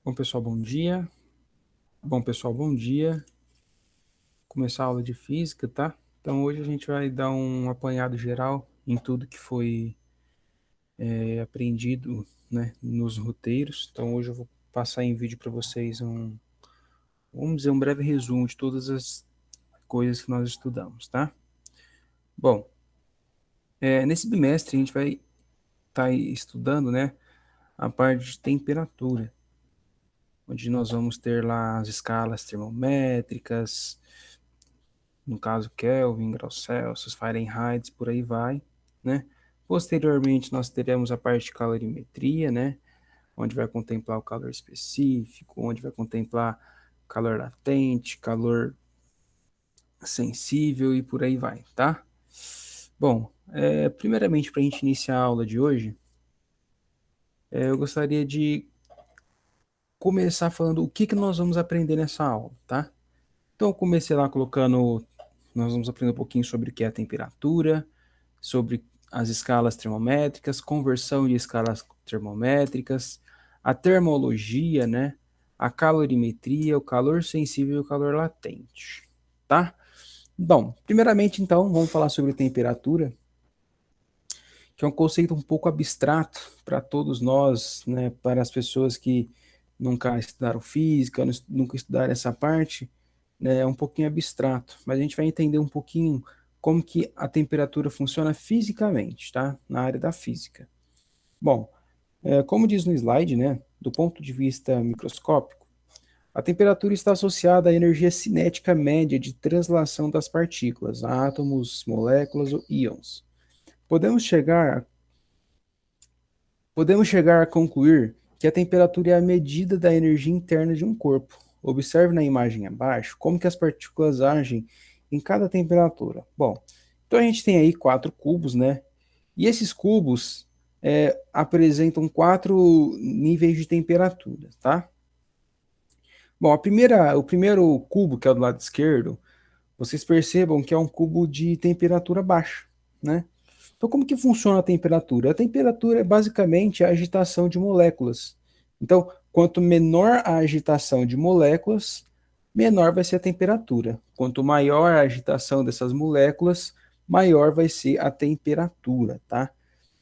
Bom, pessoal, bom dia. Bom, pessoal, bom dia. Começar a aula de física, tá? Então, hoje a gente vai dar um apanhado geral em tudo que foi aprendido, né, nos roteiros. Então, hoje eu vou passar em vídeo para vocês vamos dizer, um breve resumo de todas as coisas que nós estudamos, tá? Bom, nesse bimestre a gente vai estar estudando, né, a parte de temperatura, onde nós vamos ter lá as escalas termométricas, no caso Kelvin, graus Celsius, Fahrenheit, por aí vai, né? Posteriormente, nós teremos a parte de calorimetria, né? Onde vai contemplar o calor específico, onde vai contemplar calor latente, calor sensível e por aí vai, tá? Bom, primeiramente, para a gente iniciar a aula de hoje, eu gostaria de começar falando o que nós vamos aprender nessa aula, tá? Então, eu comecei lá colocando, nós vamos aprender um pouquinho sobre o que é a temperatura, sobre as escalas termométricas, conversão de escalas termométricas, a termologia, né? A calorimetria, o calor sensível e o calor latente, tá? Bom, primeiramente então, vamos falar sobre temperatura, que é um conceito um pouco abstrato para todos nós, né? Para as pessoas que nunca estudaram física, nunca estudaram essa parte, né? É um pouquinho abstrato, mas a gente vai entender um pouquinho como que a temperatura funciona fisicamente, tá? Na área da física. Bom, como diz no slide, né? Do ponto de vista microscópico, a temperatura está associada à energia cinética média de translação das partículas, átomos, moléculas ou íons. Podemos chegar Podemos chegar a concluir que a temperatura é a medida da energia interna de um corpo. Observe na imagem abaixo como que as partículas agem em cada temperatura. Bom, então a gente tem aí 4 cubos, né? E esses cubos apresentam 4 níveis de temperatura, tá? Bom, o primeiro cubo, que é o do lado esquerdo, vocês percebam que é um cubo de temperatura baixa, né? Então, como que funciona a temperatura? A temperatura é basicamente a agitação de moléculas. Então, quanto menor a agitação de moléculas, menor vai ser a temperatura. Quanto maior a agitação dessas moléculas, maior vai ser a temperatura, tá?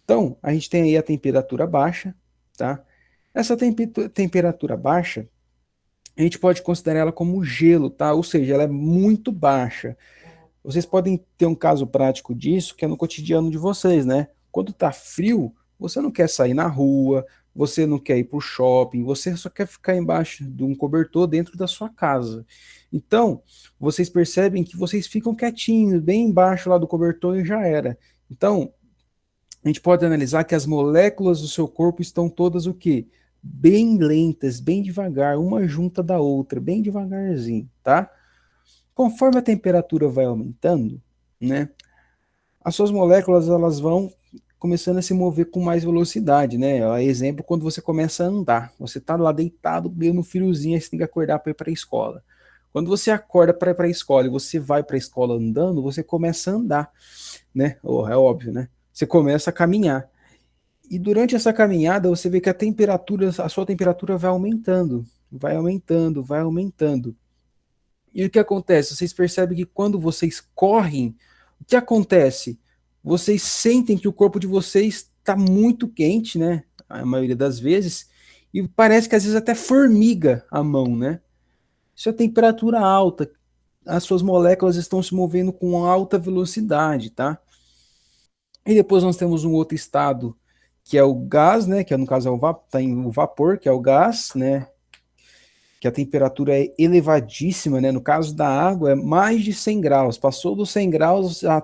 Então, a gente tem aí a temperatura baixa, tá? Essa temperatura baixa, a gente pode considerar ela como gelo, tá? Ou seja, ela é muito baixa. Vocês podem ter um caso prático disso, que é no cotidiano de vocês, né? Quando tá frio, você não quer sair na rua, você não quer ir pro shopping, você só quer ficar embaixo de um cobertor dentro da sua casa. Então, vocês percebem que vocês ficam quietinhos, bem embaixo lá do cobertor e já era. Então, a gente pode analisar que as moléculas do seu corpo estão todas o quê? Bem lentas, bem devagar, uma junta da outra, bem devagarzinho, tá? Conforme a temperatura vai aumentando, né, as suas moléculas elas vão começando a se mover com mais velocidade, né? Exemplo, quando você começa a andar, você tá lá deitado, meio no friozinho, aí você tem que acordar para ir para a escola. Quando você acorda para ir para a escola e você vai para a escola andando, você começa a andar, né? É óbvio, né? Você começa a caminhar. E durante essa caminhada, você vê que a sua temperatura vai aumentando, vai aumentando, vai aumentando. E o que acontece? Vocês percebem que quando vocês correm, o que acontece? Vocês sentem que o corpo de vocês está muito quente, né? A maioria das vezes, e parece que às vezes até formiga a mão, né? Isso é temperatura alta. As suas moléculas estão se movendo com alta velocidade, tá? E depois nós temos um outro estado, que é o gás, né? Que no caso é tá em o vapor, que é o gás, né? Que a temperatura é elevadíssima, né? No caso da água, é mais de 100 graus. Passou dos 100 graus, a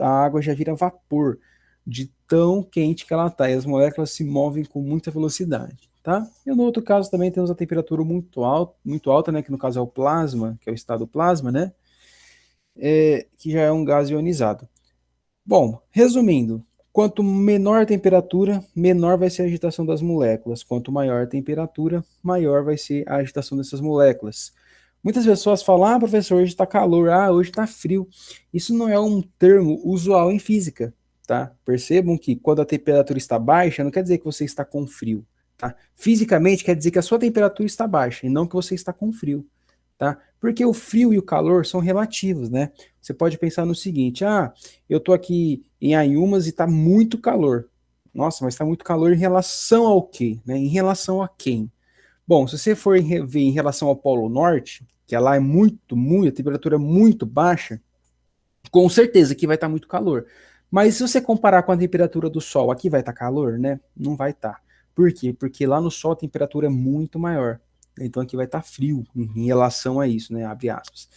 água já vira vapor, de tão quente que ela está. E as moléculas se movem com muita velocidade, tá? E no outro caso também temos a temperatura muito alta, né? Que no caso é o plasma, que é o estado plasma, né? Que já é um gás ionizado. Bom, resumindo, quanto menor a temperatura, menor vai ser a agitação das moléculas. Quanto maior a temperatura, maior vai ser a agitação dessas moléculas. Muitas pessoas falam, professor, hoje está calor, hoje está frio. Isso não é um termo usual em física, tá? Percebam que quando a temperatura está baixa, não quer dizer que você está com frio, Tá? Fisicamente quer dizer que a sua temperatura está baixa e não que você está com frio. Tá? Porque o frio e o calor são relativos, né? Você pode pensar no seguinte: eu tô aqui em Ayumas e tá muito calor. Nossa, mas tá muito calor em relação ao quê? Né? Em relação a quem? Bom, se você for ver em relação ao Polo Norte, que lá é a temperatura é muito baixa, com certeza aqui vai estar muito calor. Mas se você comparar com a temperatura do Sol, aqui vai estar calor, né? Não vai estar. Por quê? Porque lá no Sol a temperatura é muito maior. Então aqui vai estar frio em relação a isso, né? Abre aspas.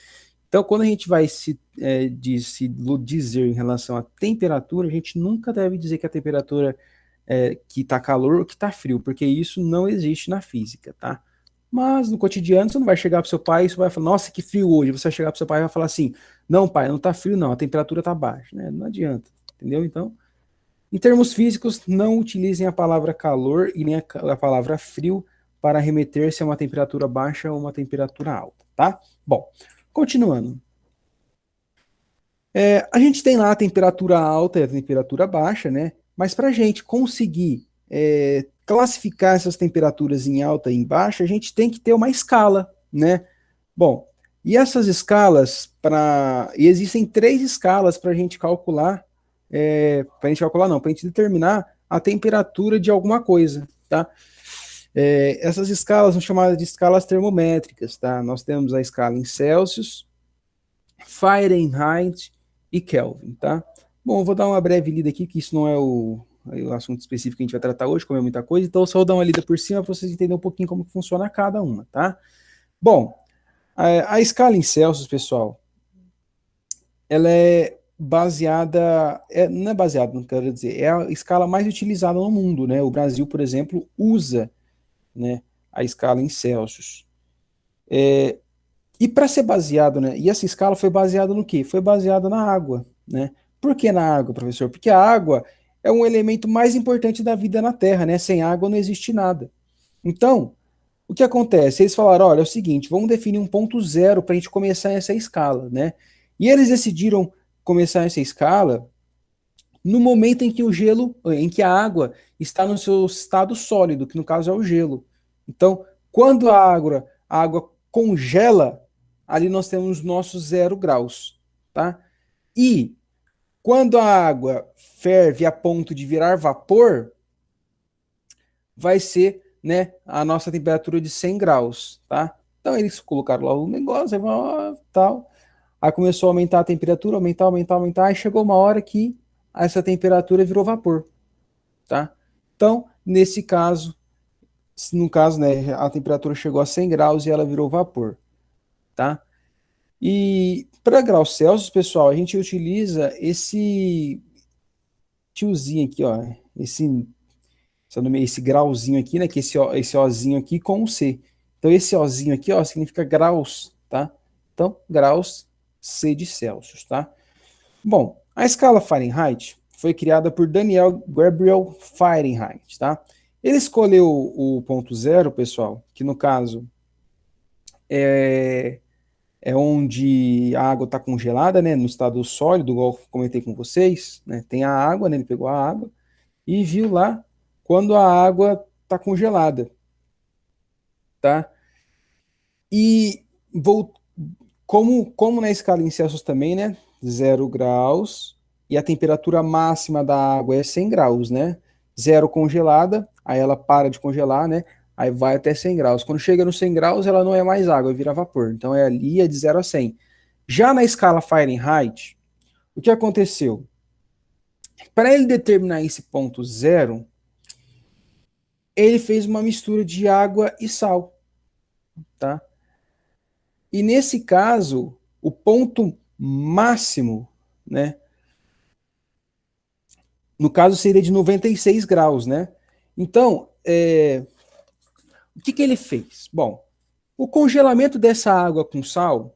Então, quando a gente vai se dizer em relação à temperatura, a gente nunca deve dizer que a temperatura que está calor ou que está frio, porque isso não existe na física, tá? Mas no cotidiano você não vai chegar para seu pai e você vai falar, nossa, que frio hoje. Você vai chegar para seu pai e vai falar assim, não, pai, não tá frio não, a temperatura tá baixa, né? Não adianta, entendeu? Então, em termos físicos, não utilizem a palavra calor e nem a palavra frio para remeter-se a uma temperatura baixa ou uma temperatura alta, tá? Bom, continuando. A gente tem lá a temperatura alta e a temperatura baixa, né? Mas para a gente conseguir classificar essas temperaturas em alta e em baixa, a gente tem que ter uma escala, né? Bom, e essas escalas, e existem 3 escalas para a gente calcular, para a gente determinar a temperatura de alguma coisa, tá? Essas escalas são chamadas de escalas termométricas, tá? Nós temos a escala em Celsius, Fahrenheit e Kelvin, tá? Bom, eu vou dar uma breve lida aqui, que isso não é o assunto específico que a gente vai tratar hoje, como é muita coisa, então eu só vou dar uma lida por cima para vocês entenderem um pouquinho como funciona cada uma, tá? Bom, a escala em Celsius, pessoal, ela é baseada, não é baseada, não quero dizer, é a escala mais utilizada no mundo, né? O Brasil, por exemplo, usa, né, a escala em Celsius. E para ser baseado, né? E essa escala foi baseada no quê? Foi baseada na água, né? Por que na água, professor? Porque a água é um elemento mais importante da vida na Terra, né? Sem água não existe nada. Então, o que acontece? Eles falaram, olha, é o seguinte, vamos definir um ponto zero para a gente começar essa escala, né? E eles decidiram começar essa escala no momento em que em que a água está no seu estado sólido, que no caso é o gelo. Então, quando a água congela, ali nós temos nossos 0 graus, tá? E quando a água ferve a ponto de virar vapor, vai ser, né, a nossa temperatura de 100 graus, tá? Então eles colocaram lá o negócio, tal. Aí começou a aumentar a temperatura, aumentar, e chegou uma hora que essa temperatura virou vapor, tá? Então, nesse caso, no caso, né, a temperatura chegou a 100 graus e ela virou vapor, tá? E para graus Celsius, pessoal, a gente utiliza esse tiozinho aqui, ó, esse grauzinho aqui, né, que esse Ozinho aqui com o C. Então, esse Ozinho aqui, ó, significa graus, tá? Então, graus C de Celsius, tá? Bom, a escala Fahrenheit foi criada por Daniel Gabriel Fahrenheit, tá? Ele escolheu o ponto zero, pessoal, que no caso é onde a água está congelada, né, no estado sólido, igual eu comentei com vocês, né, tem a água, né, ele pegou a água e viu lá quando a água está congelada, tá? E vou, como na escala em Celsius também, né, 0 graus, e a temperatura máxima da água é 100 graus, né? Zero congelada, aí ela para de congelar, né? Aí vai até 100 graus. Quando chega nos 100 graus, ela não é mais água, vira vapor. Então é de 0 a 100. Já na escala Fahrenheit, o que aconteceu? Para ele determinar esse ponto zero, ele fez uma mistura de água e sal, tá? E nesse caso, o ponto máximo, né? No caso seria de 96 graus, né? Então, o que ele fez? Bom, o congelamento dessa água com sal,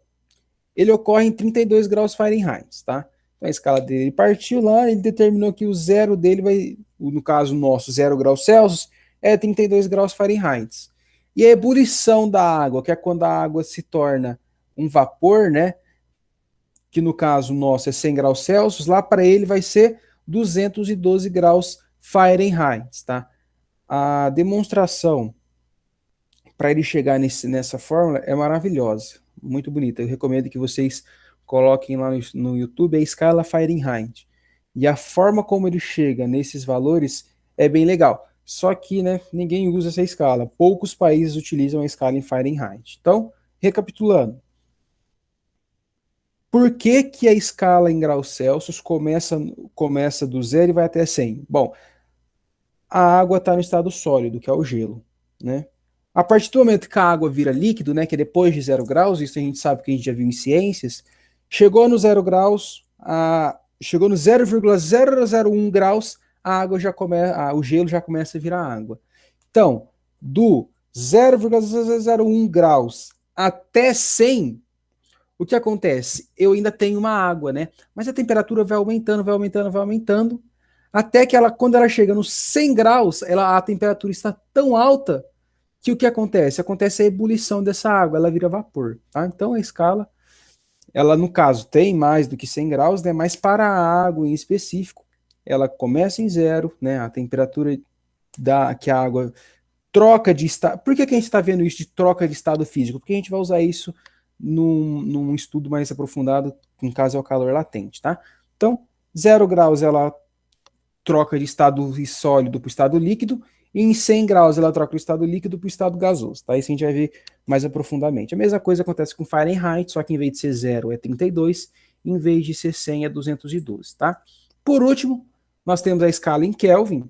ele ocorre em 32 graus Fahrenheit, tá? Então a escala dele ele partiu lá, ele determinou que o zero dele vai, no caso nosso, 0 graus Celsius, é 32 graus Fahrenheit. E a ebulição da água, que é quando a água se torna um vapor, né? Que no caso nosso é 100 graus Celsius, lá para ele vai ser 212 graus Fahrenheit, tá? a demonstração para ele chegar nessa fórmula é maravilhosa, muito bonita. Eu recomendo que vocês coloquem lá no YouTube a escala Fahrenheit. E a forma como ele chega nesses valores é bem legal. Só que, né, ninguém usa essa escala. Poucos países utilizam a escala em Fahrenheit. Então, recapitulando. Por que, que a escala em graus Celsius começa do zero e vai até 100? Bom, a água está no estado sólido, que é o gelo, né? A partir do momento que a água vira líquido, né, que é depois de 0 graus, isso a gente sabe que a gente já viu em ciências, chegou no 0 graus, chegou no 0,001 graus, a água já começa, o gelo já começa a virar água. Então, do 0,001 graus até 100, o que acontece? Eu ainda tenho uma água, né? Mas a temperatura vai aumentando, vai aumentando, vai aumentando, até que ela, quando ela chega nos 100 graus, a temperatura está tão alta que o que acontece? Acontece a ebulição dessa água, ela vira vapor, tá? Então a escala, ela no caso tem mais do que 100 graus, né? Mas para a água em específico, ela começa em zero, né? A temperatura que a água troca de estado. Por que, que a gente está vendo isso de troca de estado físico? Porque a gente vai usar isso num estudo mais aprofundado, no caso é o calor latente, tá? Então, 0 graus ela troca de estado sólido para o estado líquido, e em 100 graus ela troca o estado líquido para o estado gasoso, tá? Isso a gente vai ver mais aprofundadamente. A mesma coisa acontece com Fahrenheit, só que em vez de ser 0 é 32, em vez de ser 100 é 212, tá? Por último, nós temos a escala em Kelvin,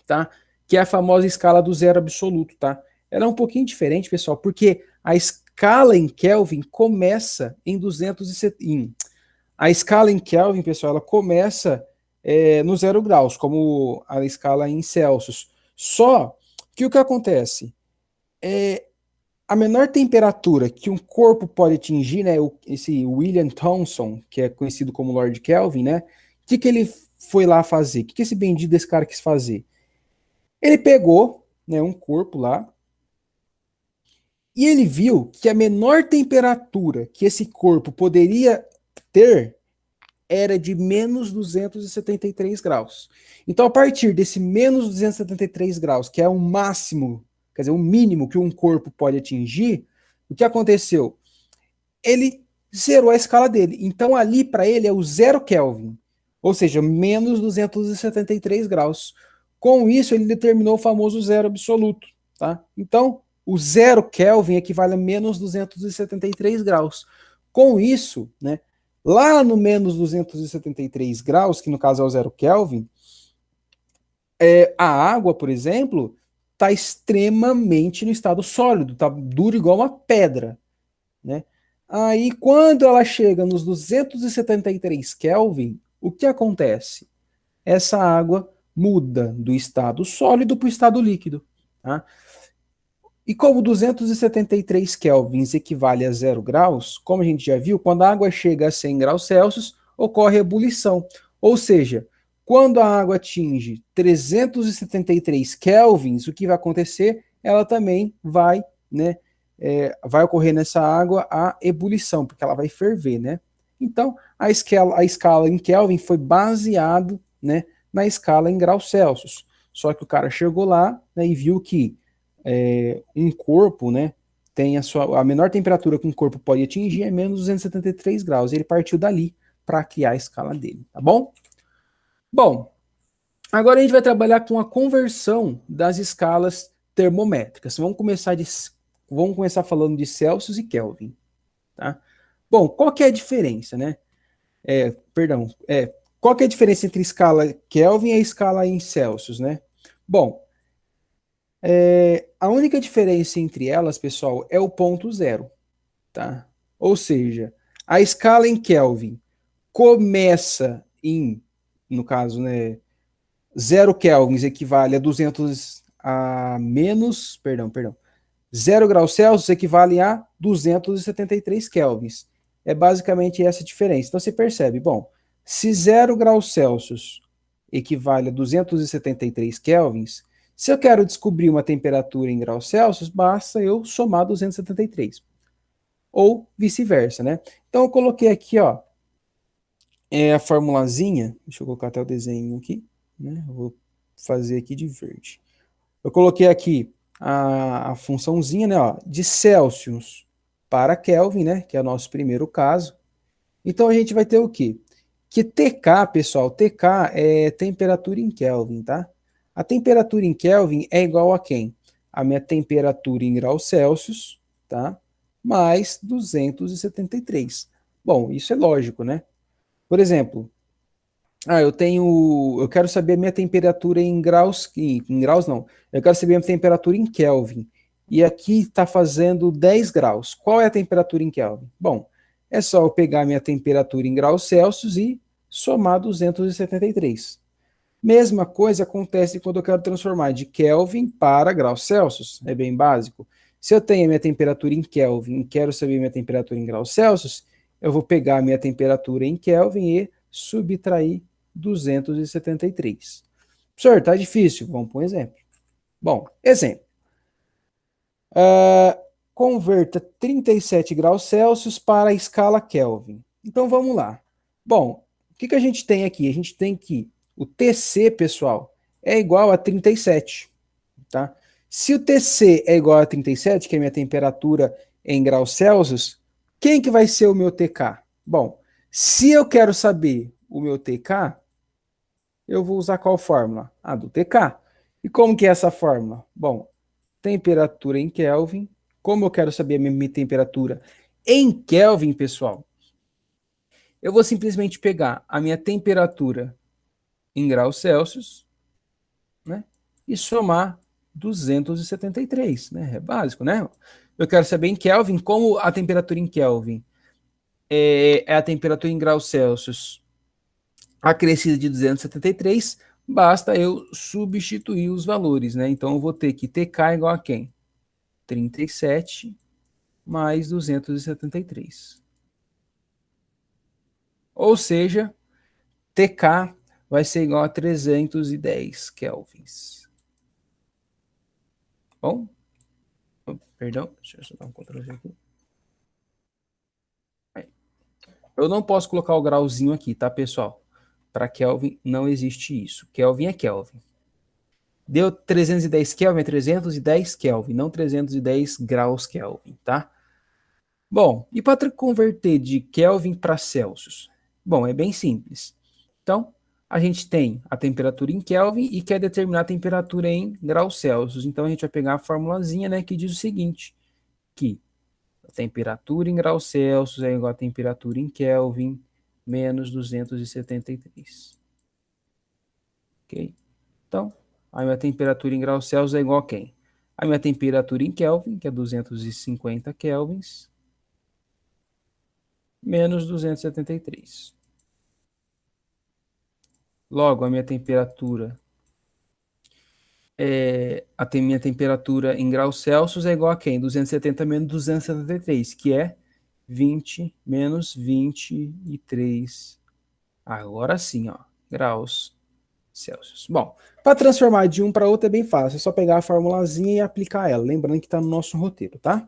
tá? Que é a famosa escala do zero absoluto, tá? Ela é um pouquinho diferente, pessoal, porque a escala em Kelvin começa em 270. A escala em Kelvin, pessoal, ela começa no 0 graus, como a escala em Celsius. Só que o que acontece? A menor temperatura que um corpo pode atingir, né? Esse William Thomson, que é conhecido como Lord Kelvin, né? O que ele foi lá fazer? O que esse bendito desse cara quis fazer? Ele pegou, né, um corpo lá e ele viu que a menor temperatura que esse corpo poderia ter era de menos 273 graus. Então, a partir desse menos 273 graus, que é o máximo, quer dizer, o mínimo que um corpo pode atingir, o que aconteceu? Ele zerou a escala dele. Então, ali para ele é o zero Kelvin, ou seja, menos 273 graus. Com isso, ele determinou o famoso zero absoluto. Tá? Então, o zero Kelvin equivale a menos 273 graus. Com isso, né, lá no menos 273 graus, que no caso é o zero Kelvin, a água, por exemplo, está extremamente no estado sólido, está dura igual uma pedra. Né? Aí, quando ela chega nos 273 Kelvin, o que acontece? Essa água muda do estado sólido para o estado líquido. Tá? E como 273 kelvins equivale a 0 graus, como a gente já viu, quando a água chega a 100 graus Celsius, ocorre ebulição. Ou seja, quando a água atinge 373 kelvins, o que vai acontecer? Ela também vai, né, vai ocorrer nessa água a ebulição, porque ela vai ferver, né? Então, a escala em Kelvin foi baseado, né, na escala em graus Celsius. Só que o cara chegou lá, né, e viu que um corpo, né, tem a menor temperatura que um corpo pode atingir é menos 273 graus. Ele partiu dali para criar a escala dele, tá bom? Bom, agora a gente vai trabalhar com a conversão das escalas termométricas. Vamos começar falando de Celsius e Kelvin, tá? Bom, qual que é a diferença, né? Qual que é a diferença entre a escala Kelvin e a escala em Celsius, né? Bom, a única diferença entre elas, pessoal, é o ponto zero, tá? Ou seja, a escala em Kelvin começa no caso, né, 0 kelvins equivale a 200 a menos, perdão, 0 graus Celsius equivale a 273 kelvins. É basicamente essa a diferença. Então você percebe, bom, se 0 graus Celsius equivale a 273 kelvins, se eu quero descobrir uma temperatura em graus Celsius, basta eu somar 273. Ou vice-versa, né? Então eu coloquei aqui, ó, a formulazinha. Deixa eu colocar até o desenho aqui, né? Eu vou fazer aqui de verde. Eu coloquei aqui a funçãozinha, né, ó, de Celsius para Kelvin, né, que é o nosso primeiro caso. Então a gente vai ter o quê? Que TK, pessoal, TK é temperatura em Kelvin, tá? A temperatura em Kelvin é igual a quem? A minha temperatura em graus Celsius, tá? Mais 273. Bom, isso é lógico, né? Por exemplo, eu quero saber a minha temperatura em graus, em graus não, eu quero saber a minha temperatura em Kelvin. E aqui está fazendo 10 graus. Qual é a temperatura em Kelvin? Bom, é só eu pegar a minha temperatura em graus Celsius e somar 273. Mesma coisa acontece quando eu quero transformar de Kelvin para graus Celsius. É bem básico. Se eu tenho a minha temperatura em Kelvin e quero saber a minha temperatura em graus Celsius, eu vou pegar a minha temperatura em Kelvin e subtrair 273. Professor, tá difícil. Vamos para um exemplo. Bom, exemplo. Converta 37 graus Celsius para a escala Kelvin. Então vamos lá. Bom, o que a gente tem aqui? A gente tem que o TC, pessoal, é igual a 37, tá? Se o TC é igual a 37, que é a minha temperatura em graus Celsius, quem que vai ser o meu TK? Bom, se eu quero saber o meu TK, eu vou usar qual fórmula? A do TK. E como que é essa fórmula? Bom, temperatura em Kelvin. Como eu quero saber a minha temperatura em Kelvin, pessoal, eu vou simplesmente pegar a minha temperatura em graus Celsius, né, e somar 273, né? É básico, né? Eu quero saber em Kelvin, como a temperatura em Kelvin é a temperatura em graus Celsius acrescida de 273, basta eu substituir os valores, né? Então eu vou ter que TK igual a quem? 37 mais 273. Ou seja, TK vai ser igual a 310 kelvins. Bom, perdão, deixa eu só dar um Ctrl Z aqui. Eu não posso colocar o grauzinho aqui, tá, pessoal? Para Kelvin não existe isso. Kelvin é Kelvin. Deu 310 Kelvin, é 310 Kelvin, não 310 graus Kelvin, tá? Bom, e para converter de Kelvin para Celsius? Bom, é bem simples. Então, a gente tem a temperatura em Kelvin e quer determinar a temperatura em graus Celsius. Então, a gente vai pegar a formulazinha, né, que diz o seguinte, que a temperatura em graus Celsius é igual a temperatura em Kelvin menos 273. Ok? Então, a minha temperatura em graus Celsius é igual a quem? A minha temperatura em Kelvin, que é 250 kelvins, menos 273. Logo, a minha temperatura minha temperatura em graus Celsius é igual a quem? 270 menos 273, que é 20 menos 23. Agora sim, ó, graus Celsius. Bom, para transformar de um para outro é bem fácil, é só pegar a formulazinha e aplicar ela, lembrando que está no nosso roteiro, tá?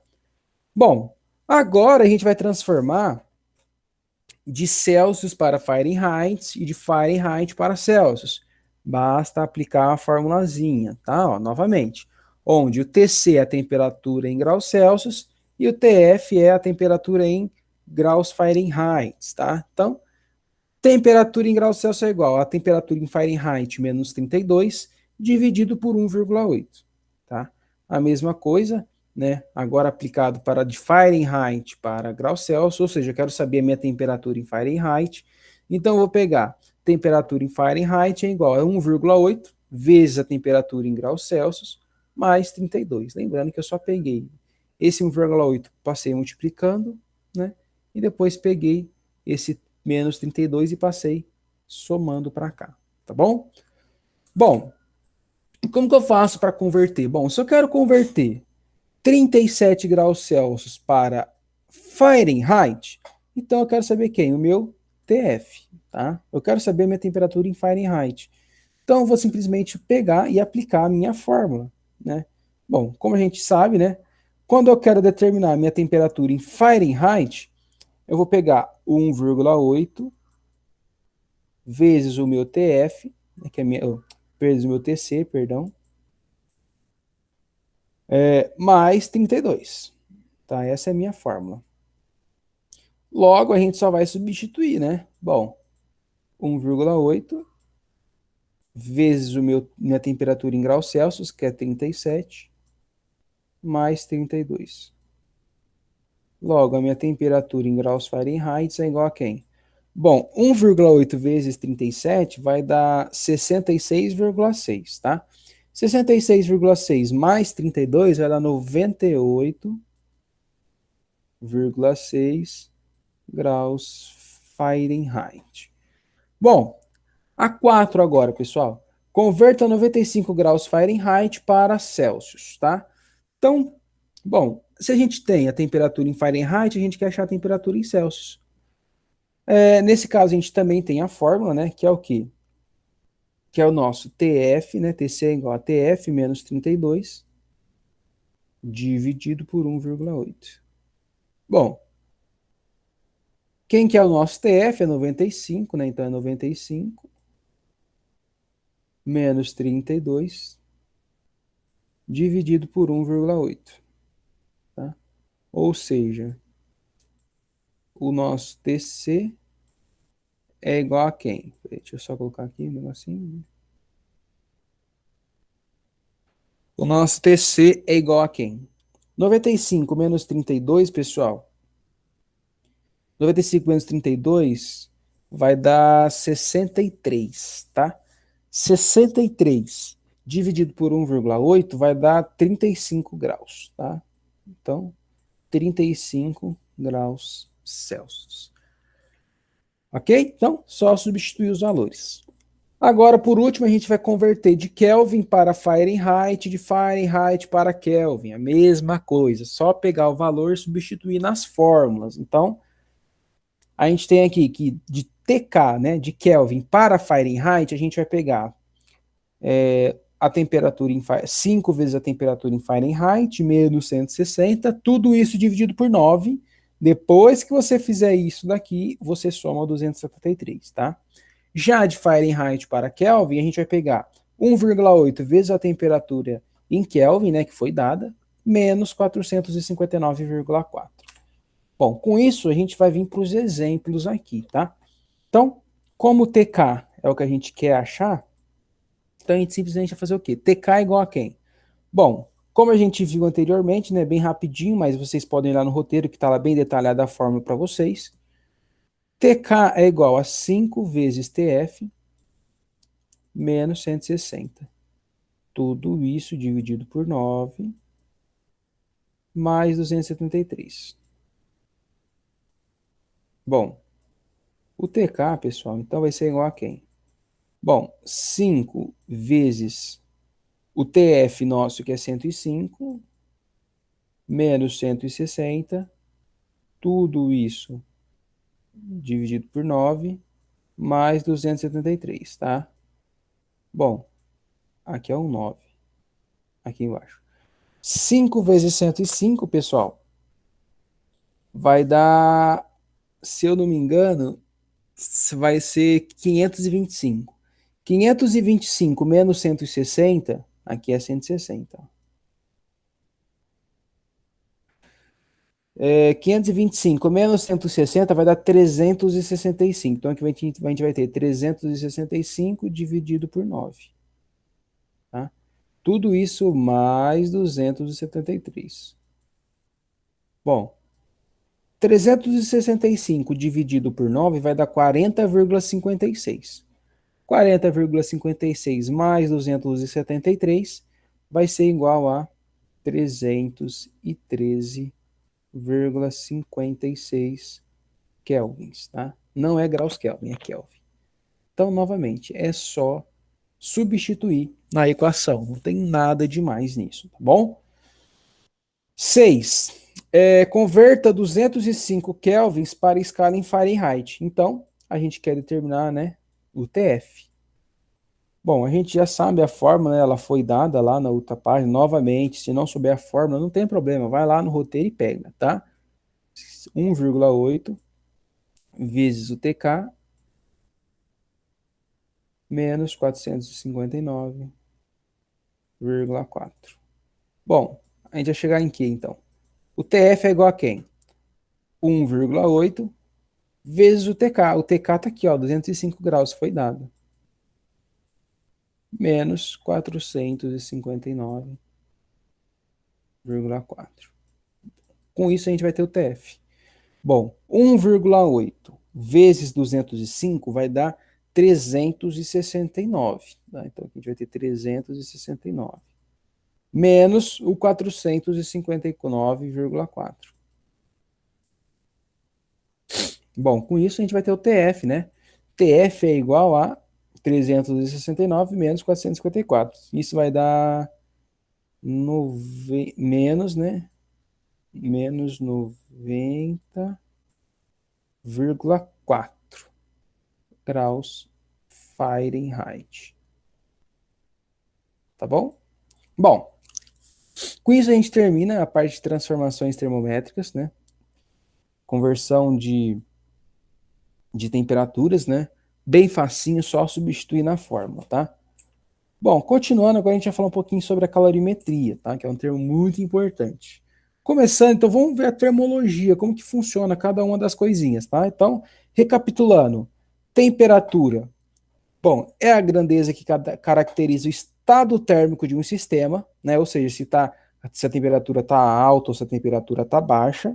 Bom, agora a gente vai transformar de Celsius para Fahrenheit e de Fahrenheit para Celsius. Basta aplicar a formulazinha, tá? Ó, novamente, onde o TC é a temperatura em graus Celsius e o TF é a temperatura em graus Fahrenheit, tá? Então, temperatura em graus Celsius é igual a temperatura em Fahrenheit menos 32 dividido por 1,8, tá? A mesma coisa, né? Agora aplicado para de Fahrenheit para graus Celsius, ou seja, eu quero saber a minha temperatura em Fahrenheit. Então eu vou pegar temperatura em Fahrenheit é igual a 1,8 vezes a temperatura em graus Celsius mais 32. Lembrando que eu só peguei esse 1,8, passei multiplicando, né? E depois peguei esse menos 32 e passei somando para cá, tá bom? Bom, como que eu faço para converter? Bom, se eu quero converter 37 graus Celsius para Fahrenheit, então eu quero saber quem? O meu TF, tá? Eu quero saber a minha temperatura em Fahrenheit. Então eu vou simplesmente pegar e aplicar a minha fórmula, né? Bom, como a gente sabe, né? Quando eu quero determinar a minha temperatura em Fahrenheit, eu vou pegar 1,8 vezes o meu TF, né, que é vezes o meu TC, perdão, mais 32. Tá? Essa é a minha fórmula. Logo, a gente só vai substituir, né? Bom, 1,8 vezes minha temperatura em graus Celsius, que é 37, mais 32. Logo, a minha temperatura em graus Fahrenheit é igual a quem? Bom, 1,8 vezes 37 vai dar 66,6, tá? 66,6 mais 32 vai dar 98,6 graus Fahrenheit. Bom, a 4 agora, pessoal. Converta 95 graus Fahrenheit para Celsius, tá? Então, bom, se a gente tem a temperatura em Fahrenheit, a gente quer achar a temperatura em Celsius. Nesse caso, a gente também tem a fórmula, né? Que é o quê? Que é o nosso TF, né? TC é igual a TF menos 32 dividido por 1,8. Bom, quem que é o nosso TF? É 95, né? Então é 95 menos 32 dividido por 1,8. Tá? Ou seja, o nosso TC é igual a quem? Deixa eu só colocar aqui um negocinho. O nosso TC é igual a quem? 95 menos 32, pessoal. 95 menos 32 vai dar 63, tá? 63 dividido por 1,8 vai dar 35 graus, tá? Então, 35 graus Celsius. Ok? Então, só substituir os valores. Agora, por último, a gente vai converter de Kelvin para Fahrenheit, de Fahrenheit para Kelvin. A mesma coisa, só pegar o valor e substituir nas fórmulas. Então, a gente tem aqui que de TK, né, de Kelvin para Fahrenheit, a gente vai pegar a temperatura em 5 vezes a temperatura em Fahrenheit, menos 160, tudo isso dividido por 9. Depois que você fizer isso daqui, você soma 273, tá? Já de Fahrenheit para Kelvin, a gente vai pegar 1,8 vezes a temperatura em Kelvin, né, que foi dada, menos 459,4. Bom, com isso a gente vai vir para os exemplos aqui, tá? Então, como TK é o que a gente quer achar, então a gente simplesmente vai fazer o quê? TK é igual a quem? Bom, como a gente viu anteriormente, né, bem rapidinho, mas vocês podem ir lá no roteiro que está lá bem detalhada a fórmula para vocês. TK é igual a 5 vezes TF menos 160. Tudo isso dividido por 9 mais 273. Bom, o TK, pessoal, então vai ser igual a quem? Bom, 5 vezes o TF nosso, que é 105, menos 160, tudo isso dividido por 9, mais 273, tá? Bom, aqui é um 9, aqui embaixo. 5 vezes 105, pessoal, vai dar, se eu não me engano, vai ser 525. 525 menos 160, aqui é 160. 525 menos 160 vai dar 365. Então aqui a gente vai ter 365 dividido por 9. Tá? Tudo isso mais 273. Bom, 365 dividido por 9 vai dar 40,56. 40,56 mais 273 vai ser igual a 313,56 kelvins, tá? Não é graus Kelvin, é Kelvin. Então, novamente, é só substituir na equação. Não tem nada demais nisso, tá bom? 6. Converta 205 kelvins para escala em Fahrenheit. Então, a gente quer determinar, né, o TF. Bom, a gente já sabe a fórmula, né? Ela foi dada lá na outra página. Novamente, se não souber a fórmula, não tem problema. Vai lá no roteiro e pega, tá? 1,8 vezes o TK menos 459,4. Bom, A gente vai chegar em quê, então? O TF é igual a quem? 1,8 vezes o TK. O TK está aqui, ó, 205 graus, foi dado. Menos 459,4. Com isso, a gente vai ter o TF. Bom, 1,8 vezes 205 vai dar 369. Tá? Então, aqui a gente vai ter 369. Menos o 459,4. Bom, com isso a gente vai ter o TF, né? TF é igual a 369 menos 454. Isso vai dar menos, né? Menos 90,4 graus Fahrenheit. Tá bom? Bom, com isso a gente termina a parte de transformações termométricas, né? Conversão de temperaturas, né? Bem facinho, só substituir na fórmula, tá? Bom, continuando, agora a gente vai falar um pouquinho sobre a calorimetria, tá? Que é um termo muito importante. Começando, então vamos ver a termologia, como que funciona cada uma das coisinhas, tá? Então, recapitulando, temperatura. Bom, é a grandeza que caracteriza o estado térmico de um sistema, né? Ou seja, se a temperatura está alta ou se a temperatura está baixa.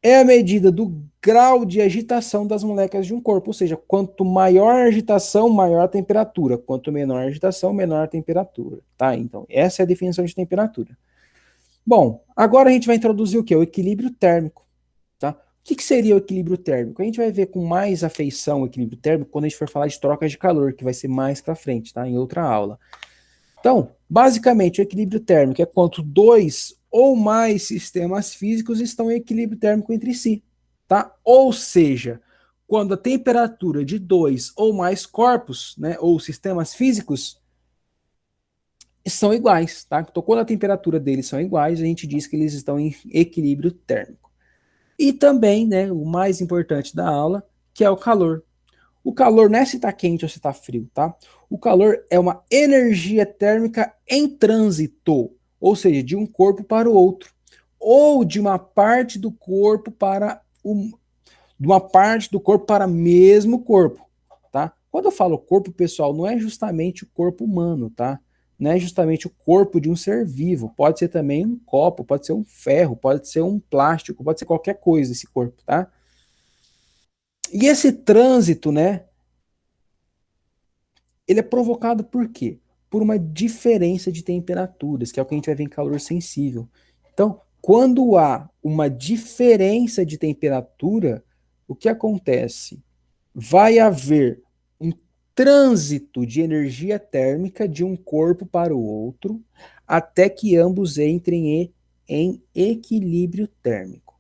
É a medida do grau de agitação das moléculas de um corpo, ou seja, quanto maior a agitação, maior a temperatura, quanto menor a agitação, menor a temperatura, tá? Então, essa é a definição de temperatura. Bom, agora a gente vai introduzir o quê? O equilíbrio térmico, tá? O que seria o equilíbrio térmico? A gente vai ver com mais afeição o equilíbrio térmico quando a gente for falar de trocas de calor, que vai ser mais para frente, tá? Em outra aula. Então, basicamente, o equilíbrio térmico é quando dois ou mais sistemas físicos estão em equilíbrio térmico entre si, tá? Ou seja, quando a temperatura de dois ou mais corpos, né, ou sistemas físicos são iguais, tá? Então, quando a temperatura deles são iguais, a gente diz que eles estão em equilíbrio térmico. E também, né, o mais importante da aula, que é o calor. O calor não é se está quente ou se está frio, tá? O calor é uma energia térmica em trânsito, ou seja, de um corpo para o outro, ou de uma parte do corpo para mesmo corpo, tá? Quando eu falo corpo, pessoal, não é justamente o corpo humano, tá? Não é justamente o corpo de um ser vivo. Pode ser também um copo, pode ser um ferro, pode ser um plástico, pode ser qualquer coisa esse corpo, tá? E esse trânsito, né? Ele é provocado por quê? Por uma diferença de temperaturas, que é o que a gente vai ver em calor sensível. Então, quando há uma diferença de temperatura, o que acontece? Vai haver um trânsito de energia térmica de um corpo para o outro, até que ambos entrem em equilíbrio térmico.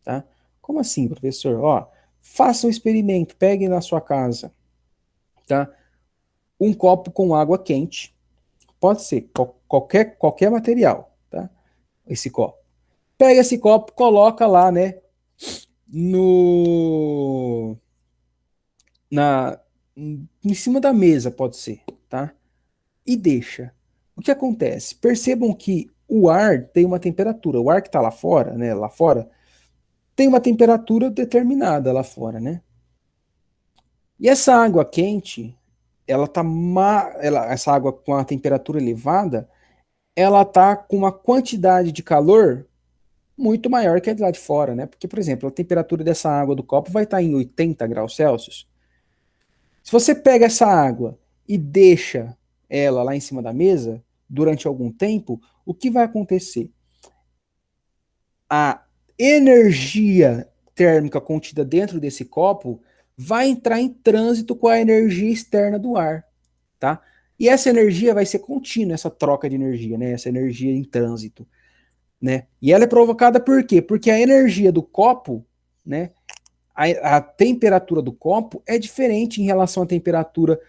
Tá? Como assim, professor? Ó, faça um experimento, pegue na sua casa, tá? Um copo com água quente. Pode ser qualquer material, tá? Esse copo. Pega esse copo, coloca lá, né? No. Na, em cima da mesa, pode ser, tá? E deixa. O que acontece? Percebam que o ar tem uma temperatura. O ar que está lá fora, né? Lá fora, tem uma temperatura determinada lá fora, né? E essa água quente, essa água com a temperatura elevada, ela tá com uma quantidade de calor muito maior que a de lá de fora, né? Porque, por exemplo, a temperatura dessa água do copo vai estar em 80 graus Celsius. Se você pega essa água e deixa ela lá em cima da mesa durante algum tempo, o que vai acontecer? A energia térmica contida dentro desse copo vai entrar em trânsito com a energia externa do ar, tá? E essa energia vai ser contínua, essa troca de energia, né? Essa energia em trânsito, né? E ela é provocada por quê? Porque a energia do copo, né? A temperatura do copo é diferente em relação à temperatura,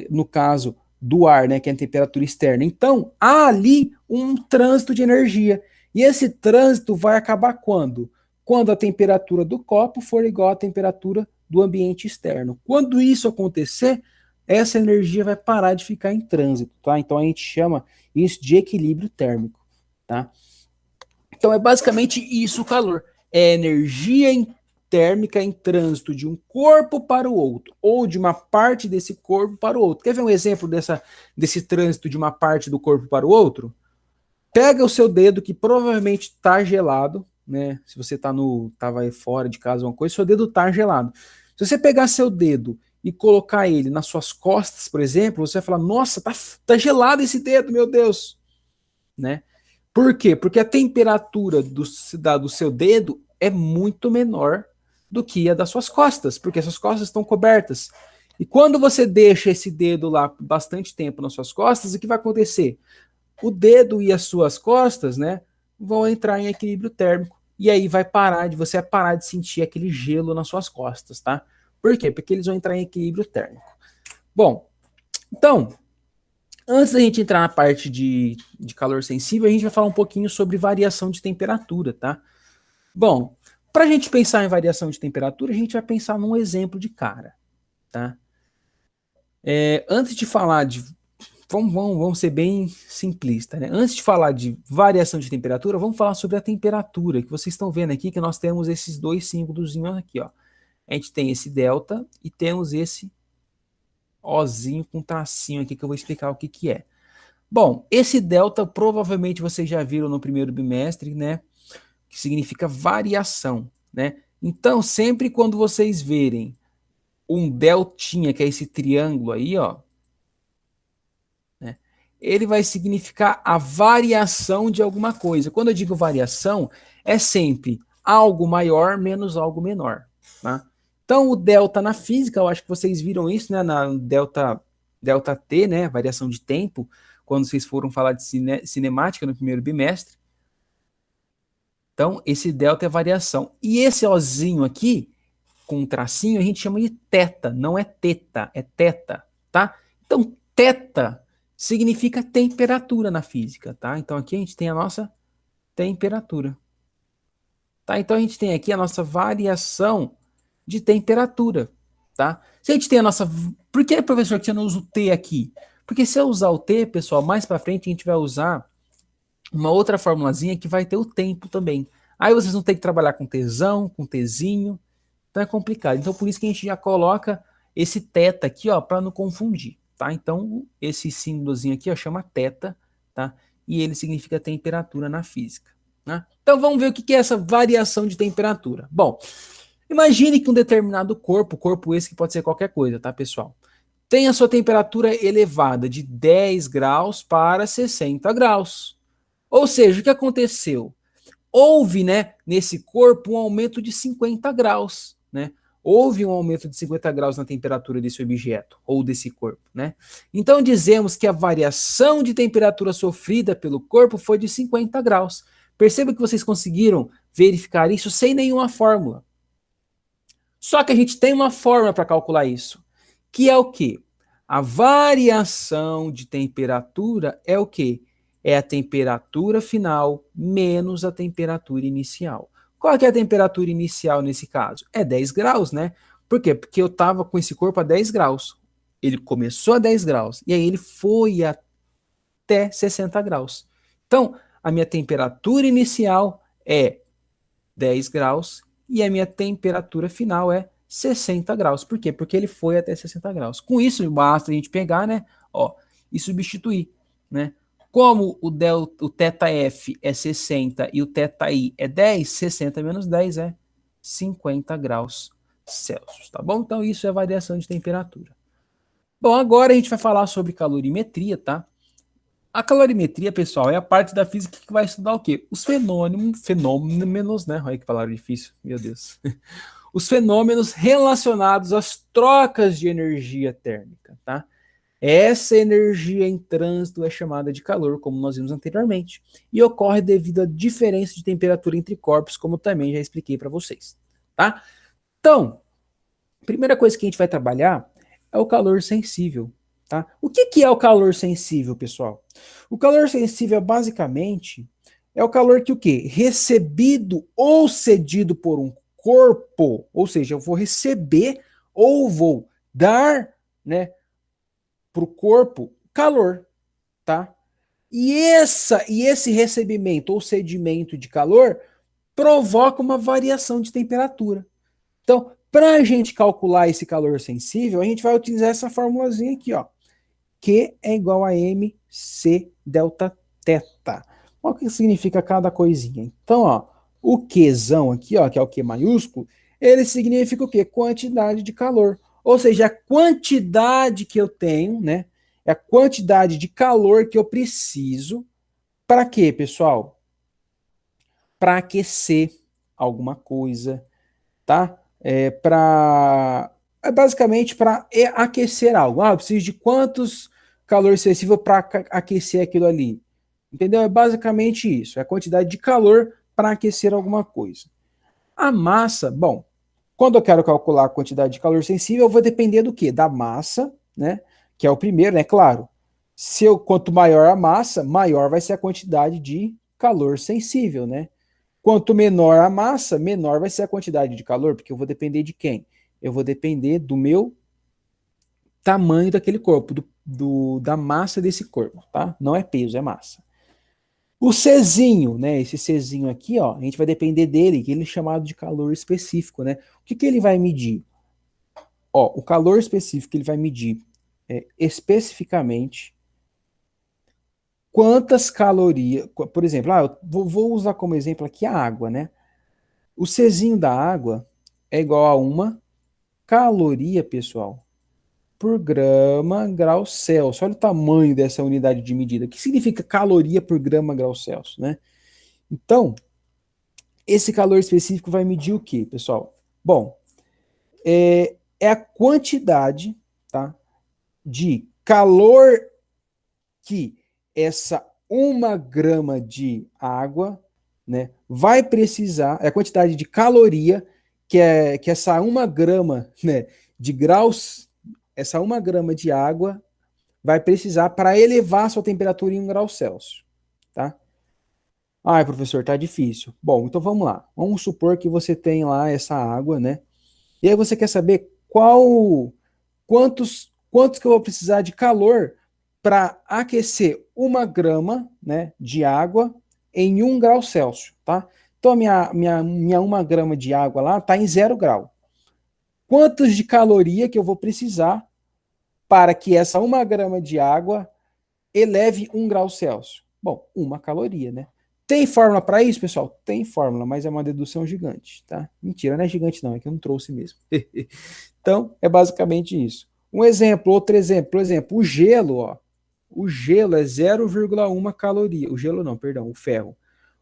no caso do ar, né? Que é a temperatura externa. Então, há ali um trânsito de energia. E esse trânsito vai acabar quando? Quando a temperatura do copo for igual à temperatura do ambiente externo. Quando isso acontecer, essa energia vai parar de ficar em trânsito, tá? Então a gente chama isso de equilíbrio térmico. tá? Então é basicamente isso o calor. É energia térmica em trânsito de um corpo para o outro, ou de uma parte desse corpo para o outro. Quer ver um exemplo desse trânsito de uma parte do corpo para o outro? Pega o seu dedo que provavelmente está gelado, né? Se você tava aí fora de casa, uma coisa, seu dedo está gelado. Se você pegar seu dedo e colocar ele nas suas costas, por exemplo, você vai falar: nossa, tá gelado esse dedo, meu Deus, né? Por quê? Porque a temperatura do seu dedo é muito menor do que a das suas costas, porque suas costas estão cobertas. E quando você deixa esse dedo lá bastante tempo nas suas costas, o que vai acontecer? O dedo e as suas costas, né, vão entrar em equilíbrio térmico. E aí você vai parar de sentir aquele gelo nas suas costas, tá? Por quê? Porque eles vão entrar em equilíbrio térmico. Bom, então, antes da gente entrar na parte de calor sensível, a gente vai falar um pouquinho sobre variação de temperatura, tá? Bom, para a gente pensar em variação de temperatura, a gente vai pensar num exemplo de cara, tá? Antes de falar de vamos ser bem simplista, né? Antes de falar de variação de temperatura, vamos falar sobre a temperatura, que vocês estão vendo aqui, que nós temos esses dois símbolos aqui, ó. A gente tem esse delta e temos esse Ozinho com tracinho aqui, que eu vou explicar o que que é. Bom, esse delta provavelmente vocês já viram no primeiro bimestre, né? Que significa variação, né? Então, sempre quando vocês verem um deltinha, que é esse triângulo aí, ó, ele vai significar a variação de alguma coisa. Quando eu digo variação, é sempre algo maior menos algo menor. Tá? Então, o delta na física, eu acho que vocês viram isso, né? Na delta T, né? Variação de tempo, quando vocês foram falar de cinemática no primeiro bimestre. Então, esse delta é variação. E esse Ozinho aqui, com um tracinho, a gente chama de teta, não é teta, é teta, tá? Então, teta significa temperatura na física, tá? Então aqui a gente tem a nossa temperatura, tá? Então a gente tem aqui a nossa variação de temperatura, tá? Se a gente tem a nossa... Por que, professor, que você não usa o T aqui? Porque se eu usar o T, pessoal, mais para frente a gente vai usar uma outra formulazinha que vai ter o tempo também. Aí vocês vão ter que trabalhar com Tzão, com Tzinho, então é complicado. Então por isso que a gente já coloca esse teta aqui, ó, para não confundir, tá? Então esse símbolozinho aqui, ó, chama teta, tá? E ele significa temperatura na física, né? Então vamos ver o que é essa variação de temperatura. Bom, imagine que um determinado corpo esse que pode ser qualquer coisa, tá, pessoal? Tem a sua temperatura elevada de 10 graus para 60 graus. Ou seja, o que aconteceu? Houve, né, nesse corpo um aumento de 50 graus, né? Houve um aumento de 50 graus na temperatura desse objeto ou desse corpo, né? Então dizemos que a variação de temperatura sofrida pelo corpo foi de 50 graus. Perceba que vocês conseguiram verificar isso sem nenhuma fórmula. Só que a gente tem uma fórmula para calcular isso, que é o quê? A variação de temperatura é o quê? É a temperatura final menos a temperatura inicial. Qual que é a temperatura inicial nesse caso? É 10 graus, né? Por quê? Porque eu estava com esse corpo a 10 graus. Ele começou a 10 graus e aí ele foi até 60 graus. Então, a minha temperatura inicial é 10 graus e a minha temperatura final é 60 graus. Por quê? Porque ele foi até 60 graus. Com isso, basta a gente pegar, né, ó, e substituir, né? Como o θF é 60 e o θI é 10, 60 menos 10 é 50 graus Celsius, tá bom? Então isso é variação de temperatura. Bom, agora a gente vai falar sobre calorimetria, tá? A calorimetria, pessoal, é a parte da física que vai estudar o quê? Os fenômenos, né? Olha que palavra difícil, meu Deus. Os fenômenos relacionados às trocas de energia térmica, tá? Essa energia em trânsito é chamada de calor, como nós vimos anteriormente, e ocorre devido à diferença de temperatura entre corpos, como também já expliquei para vocês, tá? Então, a primeira coisa que a gente vai trabalhar é o calor sensível, tá? O que é o calor sensível, pessoal? O calor sensível basicamente é o calor que o quê? Recebido ou cedido por um corpo, ou seja, eu vou receber ou vou dar, né, para o corpo calor, tá? E esse recebimento ou cedimento de calor provoca uma variação de temperatura. Então, para a gente calcular esse calor sensível, a gente vai utilizar essa formulazinha aqui, ó. Q é igual a mc delta θ. O que significa cada coisinha? Então, ó, o Qzão aqui, ó, que é o Q maiúsculo, ele significa o quê? Quantidade de calor. Ou seja, a quantidade que eu tenho, né? É a quantidade de calor que eu preciso para quê, pessoal? Para aquecer alguma coisa, tá? É basicamente para aquecer algo. Ah, eu preciso de quantos calor excessivo para aquecer aquilo ali. Entendeu? É basicamente isso. É a quantidade de calor para aquecer alguma coisa. A massa, bom, quando eu quero calcular a quantidade de calor sensível, eu vou depender do quê? Da massa, né? Que é o primeiro, né? Claro. Quanto maior a massa, maior vai ser a quantidade de calor sensível, né? Quanto menor a massa, menor vai ser a quantidade de calor, porque eu vou depender de quem? Eu vou depender do meu tamanho daquele corpo, da massa desse corpo, tá? Não é peso, é massa. O Czinho, né? Esse Czinho aqui, ó, a gente vai depender dele, que ele é chamado de calor específico, né? O que ele vai medir? Ó, o calor específico ele vai medir especificamente quantas calorias, por exemplo, eu vou usar como exemplo aqui a água, né? O Czinho da água é igual a uma caloria, pessoal, por grama grau Celsius. Olha o tamanho dessa unidade de medida. O que significa caloria por grama grau Celsius, né? Então, esse calor específico vai medir o quê, pessoal? Bom, é a quantidade, tá, de calor que essa 1 grama de água, né, vai precisar, é a quantidade de caloria que essa 1 grama, né, de graus, essa 1 grama de água vai precisar para elevar a sua temperatura em 1 grau Celsius, tá? Ai, professor, tá difícil. Bom, então vamos lá. Vamos supor que você tem lá essa água, né? E aí você quer saber quantos que eu vou precisar de calor para aquecer 1 grama, né, de água em 1 grau Celsius, tá? Então, minha 1 grama de água lá está em 0 grau. Quantos de caloria que eu vou precisar para que essa 1 grama de água eleve 1 grau Celsius? Bom, 1 caloria, né? Tem fórmula para isso, pessoal? Tem fórmula, mas é uma dedução gigante, tá? Mentira, não é gigante não, é que eu não trouxe mesmo. Então, é basicamente isso. Um exemplo, outro exemplo, por exemplo, o gelo, ó. O gelo é 0,1 caloria. O gelo não, perdão, o ferro.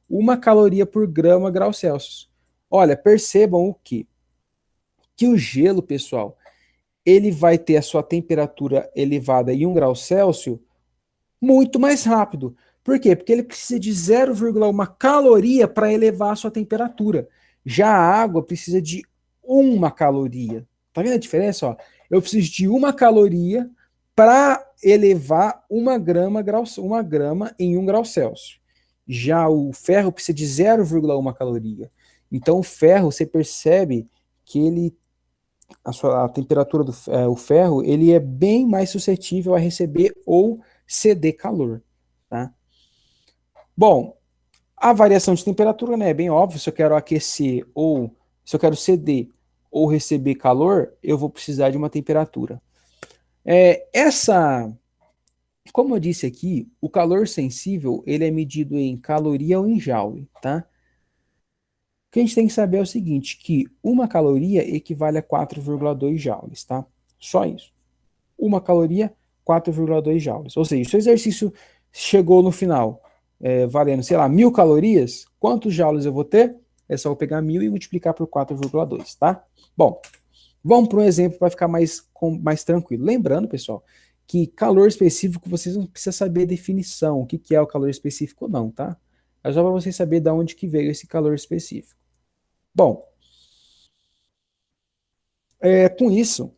1 caloria por grama grau Celsius. Olha, percebam o quê? Que o gelo, pessoal, ele vai ter a sua temperatura elevada em 1 grau Celsius muito mais rápido. Por quê? Porque ele precisa de 0,1 caloria para elevar a sua temperatura. Já a água precisa de 1 caloria. Tá vendo a diferença? Ó? Eu preciso de 1 caloria para elevar 1 grama em 1 grau Celsius. Já o ferro precisa de 0,1 caloria. Então o ferro, você percebe que a temperatura o ferro, ele é bem mais suscetível a receber ou ceder calor, tá? Bom, a variação de temperatura, né, é bem óbvio, se eu quero aquecer ou se eu quero ceder ou receber calor, eu vou precisar de uma temperatura. Como eu disse aqui, o calor sensível, ele é medido em caloria ou em joule, tá? O que a gente tem que saber é o seguinte, que 1 caloria equivale a 4,2 joules, tá? Só isso. 1 caloria, 4,2 joules. Ou seja, se o exercício chegou no final valendo, sei lá, 1.000 calorias, quantos joules eu vou ter? É só eu pegar 1.000 e multiplicar por 4,2, tá? Bom, vamos para um exemplo para ficar mais tranquilo. Lembrando, pessoal, que calor específico vocês não precisam saber a definição, o que é o calor específico ou não, tá? É só para vocês saberem de onde que veio esse calor específico. Bom, com isso,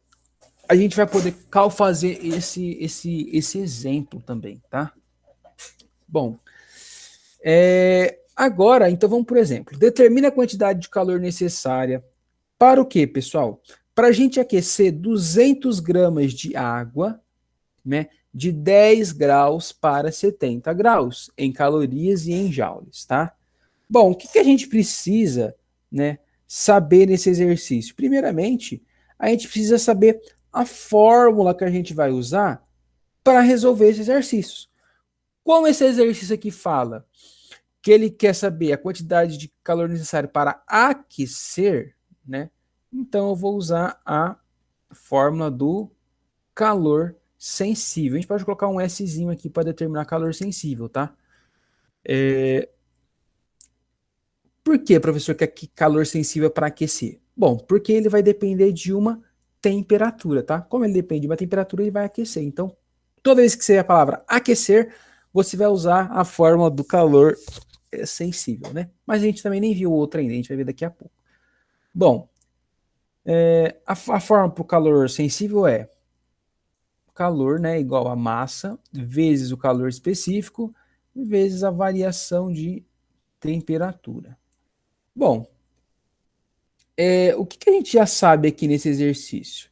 a gente vai poder fazer esse exemplo também, tá? Bom, agora, então vamos por exemplo. Determina a quantidade de calor necessária para o quê, pessoal? Para a gente aquecer 200 gramas de água, né, de 10 graus para 70 graus, em calorias e em joules, tá? Bom, o que a gente precisa, né, saber nesse exercício? Primeiramente, a gente precisa saber a fórmula que a gente vai usar para resolver esse exercício. Como esse exercício aqui fala que ele quer saber a quantidade de calor necessário para aquecer, né? Então eu vou usar a fórmula do calor sensível. A gente pode colocar um Szinho aqui para determinar calor sensível, tá? Por que, professor, que aqui calor sensível é para aquecer? Bom, porque ele vai depender de uma temperatura, tá? Como ele depende de uma temperatura, ele vai aquecer. Então, toda vez que você vê a palavra aquecer, você vai usar a fórmula do calor sensível, né? Mas a gente também nem viu outra ainda, a gente vai ver daqui a pouco. Bom, a fórmula para o calor sensível é calor, né, igual a massa, vezes o calor específico, vezes a variação de temperatura. Bom, o que a gente já sabe aqui nesse exercício?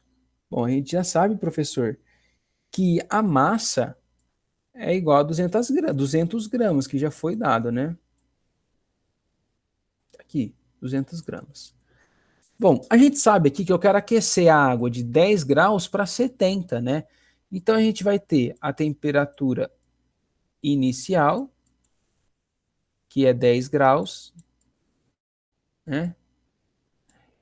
Bom, a gente já sabe, professor, que a massa é igual a 200 gramas, que já foi dado, né? Aqui, 200 gramas. Bom, a gente sabe aqui que eu quero aquecer a água de 10 graus para 70, né? Então a gente vai ter a temperatura inicial, que é 10 graus, né?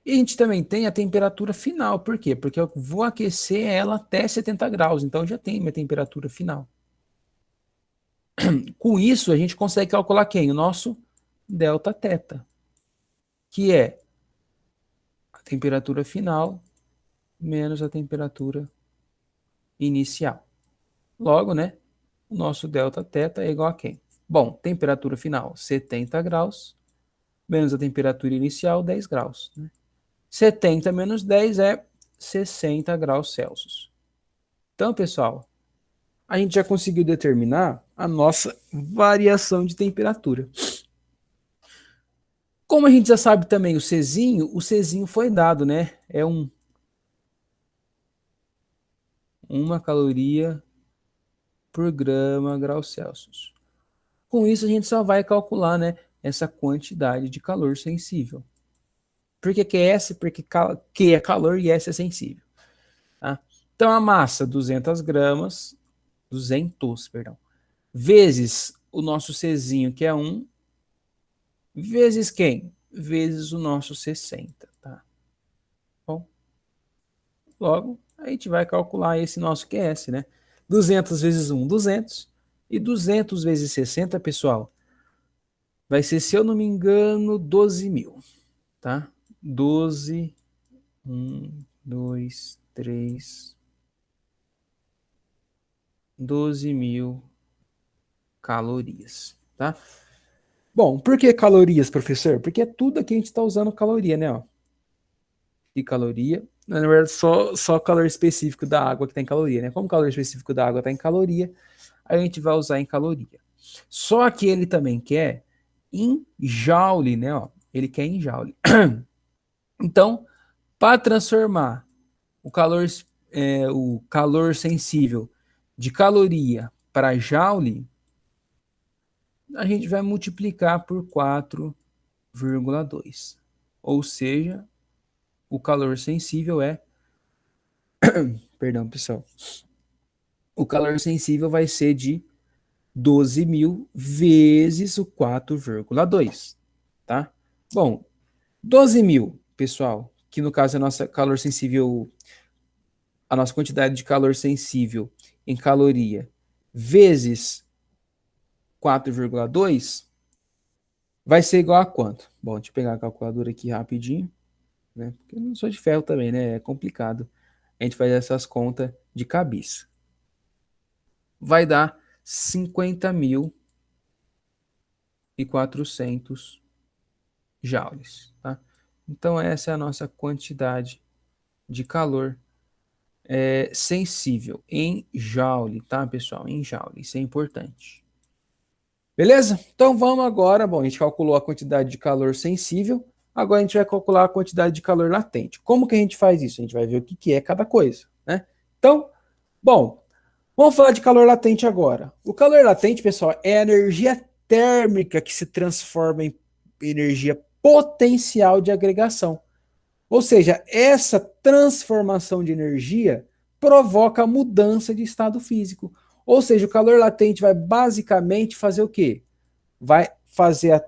E a gente também tem a temperatura final. Por quê? Porque eu vou aquecer ela até 70 graus, então já tem minha temperatura final. Com isso, a gente consegue calcular quem? O nosso delta teta, que é a temperatura final menos a temperatura inicial. Logo, né, o nosso delta teta é igual a quem? Bom, temperatura final 70 graus menos a temperatura inicial 10 graus. Né? 70 menos 10 é 60 graus Celsius. Então, pessoal, a gente já conseguiu determinar a nossa variação de temperatura. Como a gente já sabe também o Czinho foi dado, né? É uma caloria por grama grau Celsius. Com isso, a gente só vai calcular, né, essa quantidade de calor sensível. Por que é S? Porque Q é calor e S é sensível. Tá? Então, a massa, 200 gramas, 200, perdão, vezes o nosso Czinho, que é 1, vezes quem? Vezes o nosso 60, tá? Bom, logo, a gente vai calcular esse nosso QS, né? 200 vezes 1, 200. E 200 vezes 60, pessoal, vai ser, se eu não me engano, 12 mil, tá? 12, 1, 2, 3, 12 mil calorias, tá? Bom, por que calorias, professor? Porque é tudo aqui a gente está usando caloria, né? Ó. E caloria, na verdade, só o calor específico da água que tem caloria, né? Como o calor específico da água está em caloria, a gente vai usar em caloria. Só que ele também quer em joule, né? Ó, ele quer em joule. Então, para transformar o calor sensível de caloria para joule, a gente vai multiplicar por 4,2. Ou seja, o calor sensível é. Perdão, pessoal. O calor sensível vai ser de 12 mil vezes o 4,2. Tá? Bom, 12 mil, pessoal, que no caso é a nossa calor sensível, a nossa quantidade de calor sensível em caloria, vezes 4,2, vai ser igual a quanto? Bom, deixa eu pegar a calculadora aqui rapidinho, né? Porque eu não sou de ferro também, né? É complicado. A gente faz essas contas de cabeça. Vai dar 50.400 joules, tá? Então essa é a nossa quantidade de calor sensível em joule, tá, pessoal? Em joule, isso é importante. Beleza? Então vamos agora. Bom, a gente calculou a quantidade de calor sensível. Agora a gente vai calcular a quantidade de calor latente. Como que a gente faz isso? A gente vai ver o que é cada coisa, né? Então, bom, Vamos falar de calor latente agora. O calor latente, pessoal, é a energia térmica que se transforma em energia potencial de agregação. Ou seja, essa transformação de energia provoca a mudança de estado físico. Ou seja, o calor latente vai basicamente fazer o quê? Vai fazer a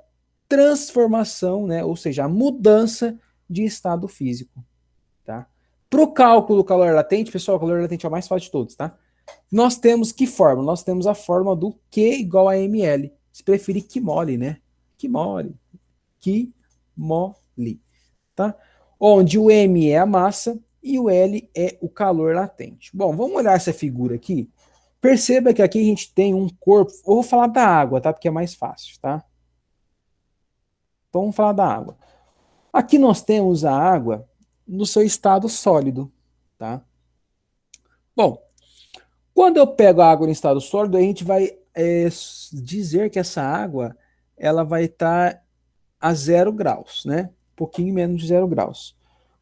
transformação, né? Ou seja, a mudança de estado físico. Tá? Para o cálculo do calor latente, pessoal, o calor latente é o mais fácil de todos, tá? Nós temos que forma? Nós temos a forma do Q igual a ml. Se preferir, que mole, né? Que mole. Que mole. Tá? Onde o M é a massa e o L é o calor latente. Bom, vamos olhar essa figura aqui. Perceba que aqui a gente tem um corpo. Eu vou falar da água, tá? Porque é mais fácil, tá? Então vamos falar da água. Aqui nós temos a água no seu estado sólido, tá? Bom, quando eu pego a água em estado sólido, a gente vai dizer que essa água ela vai estar a 0 graus, né? Um pouquinho menos de 0 graus.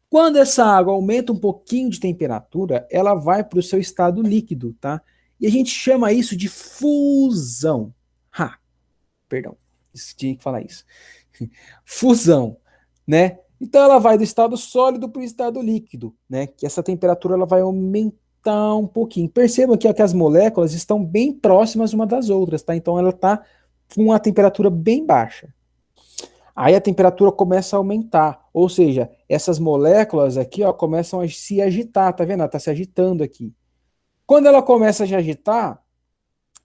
Quando essa água aumenta um pouquinho de temperatura, ela vai para o seu estado líquido, tá? E a gente chama isso de fusão. Perdão, tinha que falar isso. Fusão, né? Então ela vai do estado sólido para o estado líquido, né? Que essa temperatura ela vai aumentar um pouquinho. Percebam que as moléculas estão bem próximas uma das outras, tá? Então ela está com uma temperatura bem baixa. Aí a temperatura começa a aumentar, ou seja, essas moléculas aqui, ó, começam a se agitar, tá vendo? Ela tá se agitando aqui. Quando ela começa a se agitar,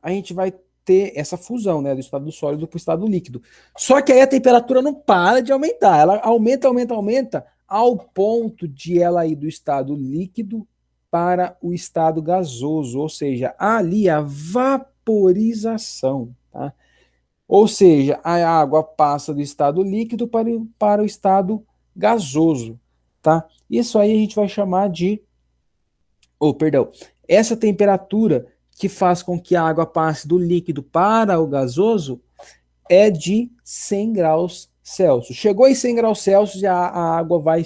a gente vai ter essa fusão, né, do estado sólido para o estado líquido. Só que aí a temperatura não para de aumentar, ela aumenta, aumenta, aumenta, ao ponto de ela ir do estado líquido para o estado gasoso, ou seja, ali a vaporização, tá? Ou seja, a água passa do estado líquido para o estado gasoso, tá? Isso aí a gente vai chamar de, perdão, essa temperatura que faz com que a água passe do líquido para o gasoso é de 100 graus Celsius. Chegou em 100 graus Celsius e a água vai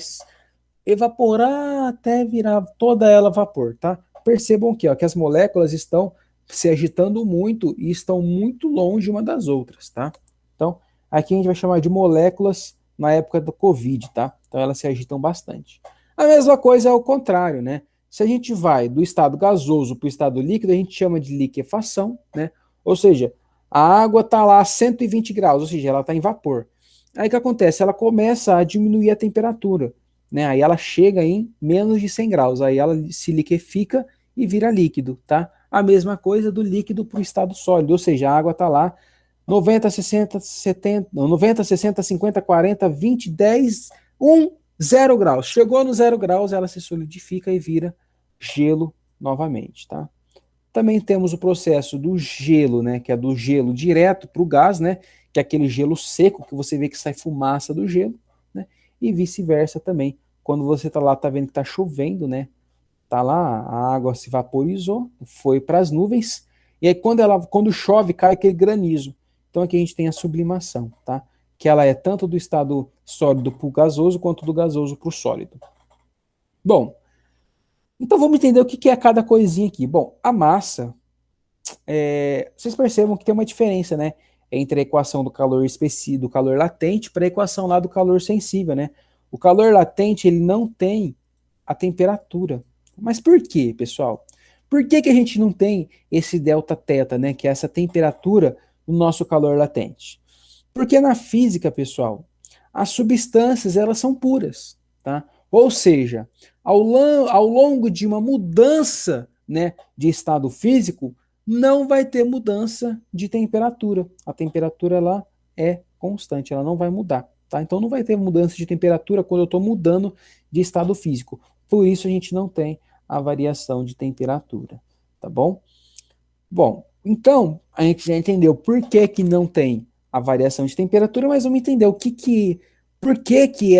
evaporar até virar toda ela vapor, tá? Percebam que, ó, que as moléculas estão se agitando muito e estão muito longe uma das outras, tá? Então, aqui a gente vai chamar de moléculas na época do Covid, tá? Então elas se agitam bastante. A mesma coisa é o contrário, né? Se a gente vai do estado gasoso para o estado líquido, a gente chama de liquefação, né? Ou seja, a água está lá a 120 graus, ou seja, ela está em vapor. Aí o que acontece? Ela começa a diminuir a temperatura, né? Aí ela chega em menos de 100 graus, aí ela se liquefica e vira líquido, tá? A mesma coisa do líquido para o estado sólido, ou seja, a água está lá 90, 60, 70, 90, 60, 50, 40, 20, 10, 1, 0 graus. Chegou no 0 graus, ela se solidifica e vira gelo novamente, tá? Também temos o processo do gelo, né, que é do gelo direto para o gás, né, que é aquele gelo seco que você vê que sai fumaça do gelo, né, e vice-versa também. Quando você está lá, tá vendo que está chovendo, né, tá lá, a água se vaporizou, foi para as nuvens, e aí quando chove, cai aquele granizo. Então aqui a gente tem a sublimação, tá? Que ela é tanto do estado sólido para o gasoso, quanto do gasoso para o sólido. Bom, então vamos entender o que é cada coisinha aqui. Bom, a massa, vocês percebam que tem uma diferença, né? Entre a equação do calor específico, do calor latente, para a equação lá do calor sensível, né? O calor latente, ele não tem a temperatura. Mas por quê, pessoal? Por que a gente não tem esse delta teta, né? Que é essa temperatura do nosso calor latente? Porque na física, pessoal, as substâncias, elas são puras, tá? Ou seja, ao longo de uma mudança, né, de estado físico, não vai ter mudança de temperatura. A temperatura ela é constante, ela não vai mudar, tá? Então não vai ter mudança de temperatura quando eu estou mudando de estado físico. Por isso a gente não tem a variação de temperatura, tá bom? Bom, então a gente já entendeu por que não tem a variação de temperatura, mas vamos entender por que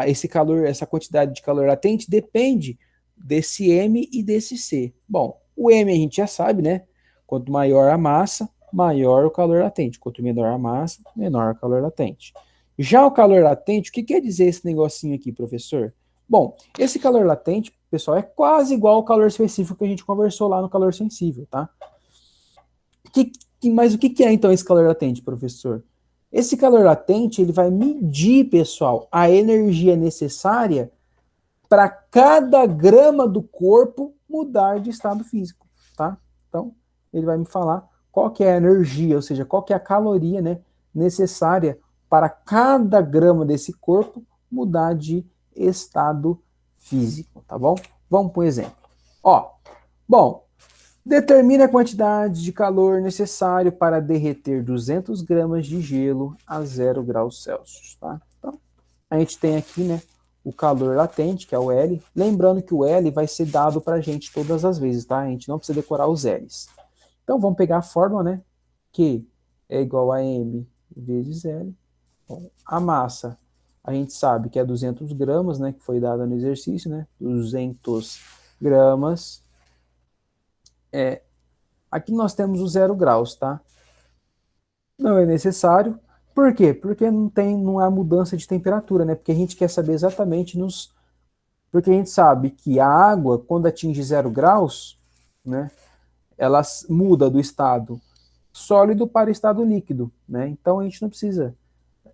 esse calor, essa quantidade de calor latente depende desse M e desse C. Bom, o M a gente já sabe, né? Quanto maior a massa, maior o calor latente. Quanto menor a massa, menor o calor latente. Já o calor latente, o que quer dizer esse negocinho aqui, professor? Bom, esse calor latente pessoal, é quase igual ao calor específico que a gente conversou lá no calor sensível, tá? Mas o que é então esse calor latente, professor? Esse calor latente, ele vai medir, pessoal, a energia necessária para cada grama do corpo mudar de estado físico, tá? Então, ele vai me falar qual que é a energia, ou seja, qual que é a caloria, né, necessária para cada grama desse corpo mudar de estado físico, tá bom? Vamos para um exemplo. Ó, bom, determine a quantidade de calor necessário para derreter 200 gramas de gelo a 0 graus Celsius, tá? Então, a gente tem aqui, né, o calor latente, que é o L. Lembrando que o L vai ser dado para a gente todas as vezes, tá? A gente não precisa decorar os L's. Então, vamos pegar a fórmula, né? Q é igual a M vezes L. Bom, a massa, a gente sabe que é 200 gramas, né? Que foi dada no exercício, né? 200 gramas. Aqui nós temos o 0 graus, tá? Não é necessário. Por quê? Porque não há mudança de temperatura, né? Porque a gente quer saber exatamente nos. Porque a gente sabe que a água, quando atinge 0 graus, né? Ela muda do estado sólido para o estado líquido, né? Então a gente não precisa.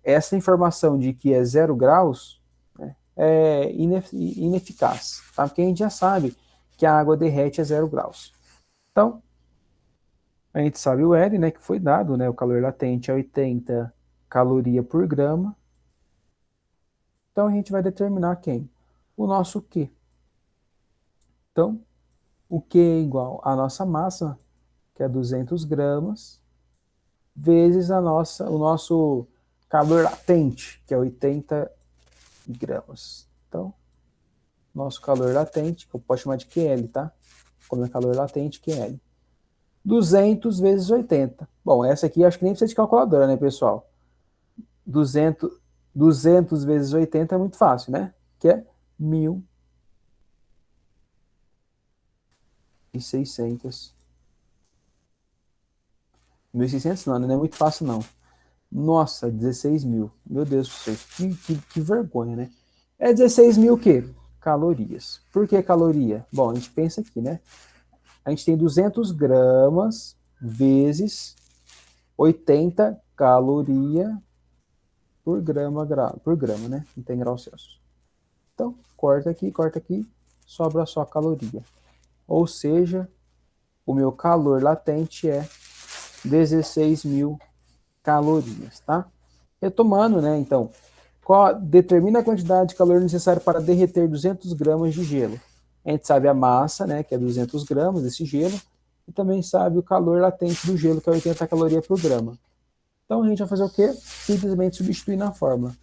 Essa informação de que é 0 graus, né, é ineficaz, tá? Porque a gente já sabe que a água derrete a 0 graus. Então, a gente sabe o L, né, que foi dado, né, o calor latente é 80 caloria por grama. Então a gente vai determinar quem? O nosso Q. Então, o Q é igual à nossa massa, que é 200 gramas, vezes o nosso calor latente, que é 80 gramas. Então, nosso calor latente, que eu posso chamar de QL, tá? Como é calor latente, QL. 200 vezes 80. Bom, essa aqui acho que nem precisa de calculadora, né, pessoal? 200, 200 vezes 80 é muito fácil, né? Que é 1.600. 1.600 não, não é muito fácil não. Nossa, 16 mil. Meu Deus do céu, que vergonha, né? É 16 mil o quê? Calorias. Por que caloria? Bom, a gente pensa aqui, né? A gente tem 200 gramas vezes 80 caloria por grama, né? Não tem graus Celsius. Então, corta aqui, sobra só a caloria. Ou seja, o meu calor latente é 16 mil calorias, tá? Retomando, né? Então, determina a quantidade de calor necessária para derreter 200 gramas de gelo. A gente sabe a massa, né? Que é 200 gramas desse gelo. E também sabe o calor latente do gelo, que é 80 calorias por grama. Então, a gente vai fazer o quê? Simplesmente substituir na fórmula.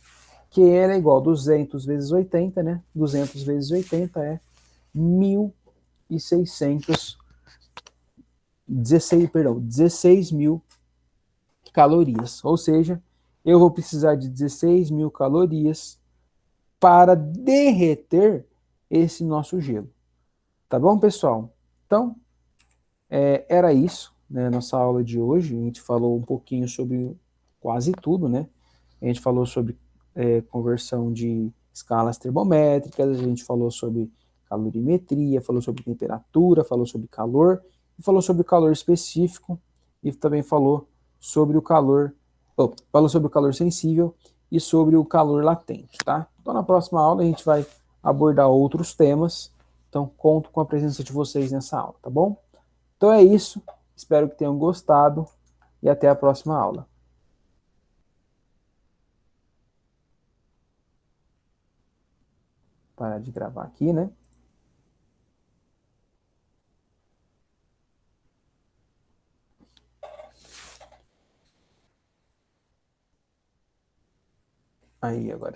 Que é igual a 200 vezes 80, né? 200 vezes 80 é 1.600, 16 mil calorias. Ou seja, eu vou precisar de 16 mil calorias para derreter esse nosso gelo. Tá bom, pessoal? Então, era isso, né? Nossa aula de hoje. A gente falou um pouquinho sobre quase tudo, né? A gente falou sobre conversão de escalas termométricas, a gente falou sobre calorimetria, falou sobre temperatura, falou sobre calor, e falou sobre o calor específico, e também falou sobre o calor, falou sobre o calor sensível e sobre o calor latente, tá? Então na próxima aula a gente vai abordar outros temas, então conto com a presença de vocês nessa aula, tá bom? Então é isso, espero que tenham gostado e até a próxima aula. Parar de gravar aqui, né? Aí, agora